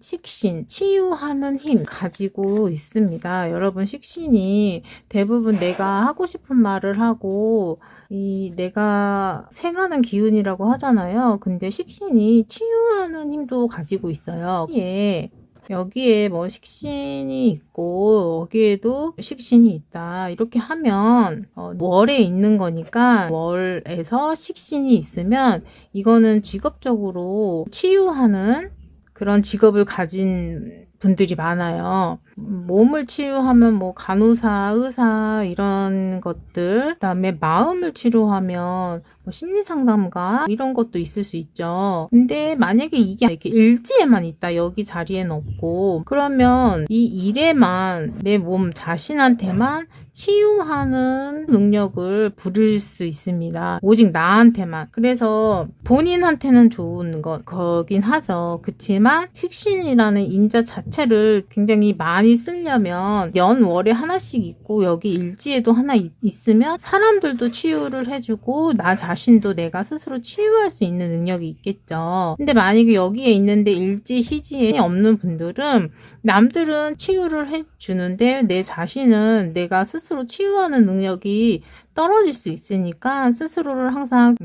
식신, 치유하는 힘 가지고 있습니다. 여러분, 식신이 대부분 내가 하고 싶은 말을 하고 내가 생하는 기운이라고 하잖아요. 근데 식신이 치유하는 힘도 가지고 있어요. 여기에 뭐 식신이 있고 여기에도 식신이 있다 이렇게 하면 월에 있는 거니까, 월에서 식신이 있으면 이거는 직업적으로 치유하는 그런 직업을 가진 분들이 많아요. 몸을 치유하면 뭐 간호사, 의사 이런 것들, 그다음에 마음을 치료하면 뭐 심리상담가 이런 것도 있을 수 있죠. 근데 만약에 이게 이렇게 일지에만 있다, 여기 자리에는 없고, 그러면 이 일에만 내 몸 자신한테만 치유하는 능력을 부릴 수 있습니다. 오직 나한테만. 그래서 본인한테는 좋은 거긴 하죠. 그치만 식신이라는 인자 자체를 굉장히 많이 쓰려면 연월에 하나씩 있고 여기 일지에도 하나 있으면 사람들도 치유를 해주고 나 자신도 내가 스스로 치유할 수 있는 능력이 있겠죠. 근데 만약에 여기에 있는데 일지 시지에 없는 분들은 남들은 치유를 해주는데 내 자신은 내가 스스로 치유하는 능력이 떨어질 수 있으니까 스스로를 항상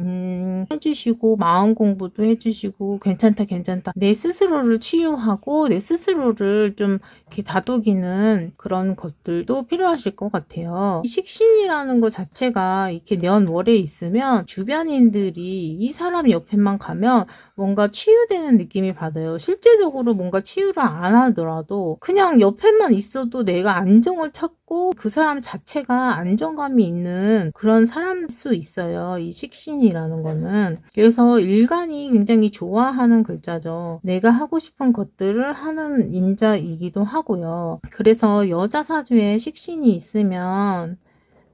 해주시고 마음 공부도 해주시고 괜찮다 내 스스로를 치유하고 내 스스로를 좀 이렇게 다독이는 그런 것들도 필요하실 것 같아요. 이 식신이라는 것 자체가 이렇게 년월에 있으면 주변인들이 이 사람 옆에만 가면 뭔가 치유되는 느낌이 받아요. 실제적으로 뭔가 치유를 안 하더라도 그냥 옆에만 있어도 내가 안정을 찾고 그 사람 자체가 안정감이 있는 그런 사람일 수 있어요. 이 식신이라는 거는. 그래서 일간이 굉장히 좋아하는 글자죠. 내가 하고 싶은 것들을 하는 인자이기도 하고요. 그래서 여자 사주에 식신이 있으면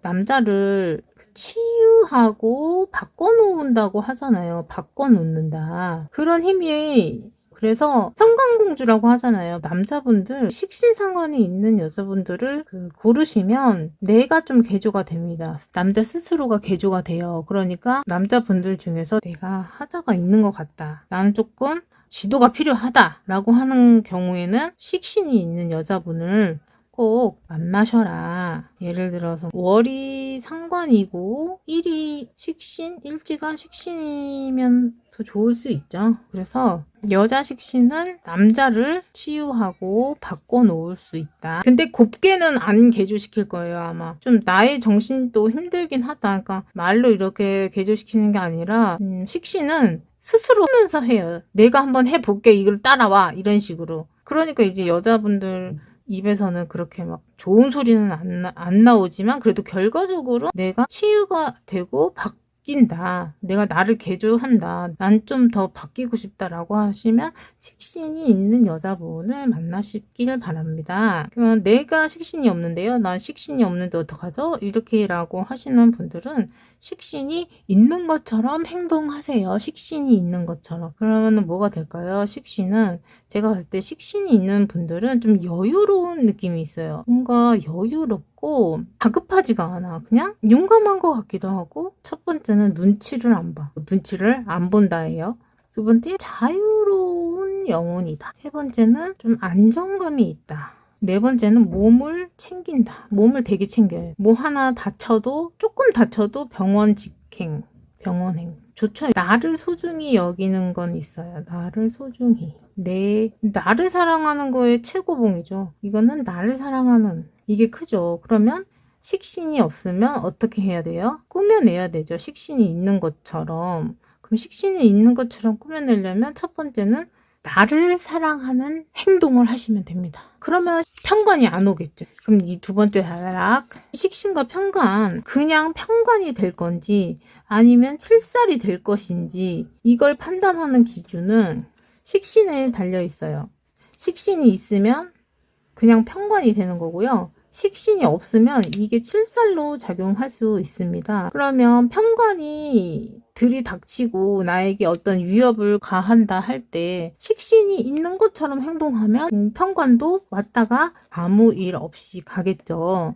남자를 치유하고 바꿔놓는다고 하잖아요. 바꿔놓는다. 그런 힘이, 그래서 평강공주라고 하잖아요. 남자분들 식신 상관이 있는 여자분들을 고르시면 내가 좀 개조가 됩니다. 남자 스스로가 개조가 돼요. 그러니까 남자분들 중에서 내가 하자가 있는 것 같다, 나는 조금 지도가 필요하다 라고 하는 경우에는 식신이 있는 여자분을 꼭 만나셔라. 예를 들어서 월이 상관이고 일이 식신, 일지가 식신이면 더 좋을 수 있죠. 그래서 여자 식신은 남자를 치유하고 바꿔놓을 수 있다. 근데 곱게는 안 개조시킬 거예요. 아마 좀 나의 정신도 힘들긴 하다. 그러니까 말로 이렇게 개조시키는 게 아니라 식신은 스스로 하면서 해요. 내가 한번 해볼게, 이걸 따라와, 이런 식으로. 그러니까 이제 여자분들 입에서는 그렇게 막 좋은 소리는 안 나오지만 그래도 결과적으로 내가 치유가 되고 바뀐다, 내가 나를 개조한다, 난 좀 더 바뀌고 싶다라고 하시면 식신이 있는 여자분을 만나시길 바랍니다. 그러면 내가 식신이 없는데요, 난 식신이 없는데 어떡하죠? 이렇게라고 하시는 분들은 식신이 있는 것처럼 행동하세요. 식신이 있는 것처럼. 그러면 뭐가 될까요? 식신은, 제가 봤을 때 식신이 있는 분들은 좀 여유로운 느낌이 있어요. 뭔가 여유롭고 다급하지가 않아. 그냥 용감한 것 같기도 하고. 첫 번째는 눈치를 안 봐. 눈치를 안 본다예요. 두 번째, 자유로운 영혼이다. 세 번째는 좀 안정감이 있다. 네 번째는 몸을 챙긴다. 몸을 되게 챙겨요. 뭐 하나 다쳐도, 조금 다쳐도 병원 직행, 병원행. 좋죠. 나를 소중히 여기는 건 있어요. 나를 소중히. 나를 사랑하는 거의 최고봉이죠. 이거는 나를 사랑하는, 이게 크죠. 그러면 식신이 없으면 어떻게 해야 돼요? 꾸며내야 되죠. 식신이 있는 것처럼. 그럼 식신이 있는 것처럼 꾸며내려면 첫 번째는 나를 사랑하는 행동을 하시면 됩니다. 그러면 편관이 안 오겠죠. 그럼 이 두 번째 단락, 식신과 편관, 그냥 편관이 될 건지 아니면 칠살이 될 것인지 이걸 판단하는 기준은 식신에 달려 있어요. 식신이 있으면 그냥 편관이 되는 거고요. 식신이 없으면 이게 칠살로 작용할 수 있습니다. 그러면 편관이 들이닥치고 나에게 어떤 위협을 가한다 할 때 식신이 있는 것처럼 행동하면 편관도 왔다가 아무 일 없이 가겠죠.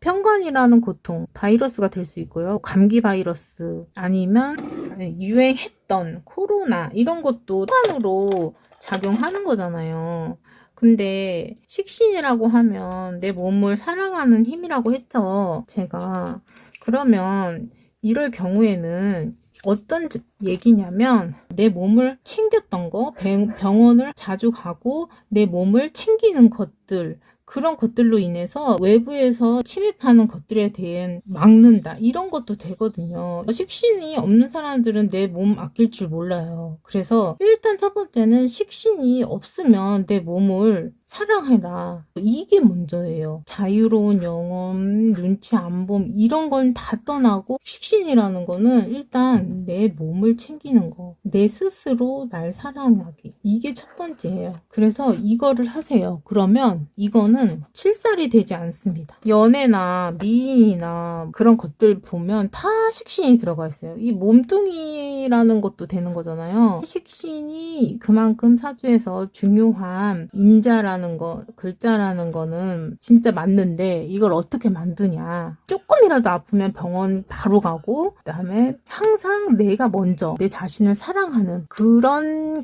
편관이라는 고통, 바이러스가 될 수 있고요. 감기 바이러스, 아니면 유행했던 코로나 이런 것도 편관으로 작용하는 거잖아요. 근데 식신이라고 하면 내 몸을 사랑하는 힘이라고 했죠, 제가. 그러면 이럴 경우에는 어떤 얘기냐면 내 몸을 챙겼던 거, 병원을 자주 가고 내 몸을 챙기는 것들, 그런 것들로 인해서 외부에서 침입하는 것들에 대해 막는다. 이런 것도 되거든요. 식신이 없는 사람들은 내 몸 아낄 줄 몰라요. 그래서 일단 첫 번째는 식신이 없으면 내 몸을 사랑해라. 이게 먼저예요. 자유로운 영혼, 눈치 안 봄, 이런 건 다 떠나고 식신이라는 거는 일단 내 몸을 챙기는 거. 내 스스로 날 사랑하기. 이게 첫 번째예요. 그래서 이거를 하세요. 그러면 이거는 칠살이 되지 않습니다. 연애나 미인이나 그런 것들 보면 다 식신이 들어가 있어요. 이 몸뚱이라는 것도 되는 거잖아요. 식신이 그만큼 사주에서 중요한 인자라는 거, 글자라는 거는 진짜 맞는데 이걸 어떻게 만드냐. 조금이라도 아프면 병원 바로 가고, 그 다음에 항상 내가 먼저 내 자신을 사랑하는 그런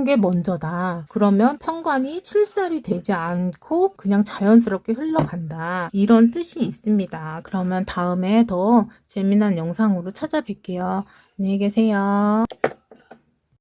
게 먼저다. 그러면 편관이 칠살이 되지 않고 그냥 자연스럽게 흘러간다. 이런 뜻이 있습니다. 그러면 다음에 더 재미난 영상으로 찾아뵐게요. 안녕히 계세요.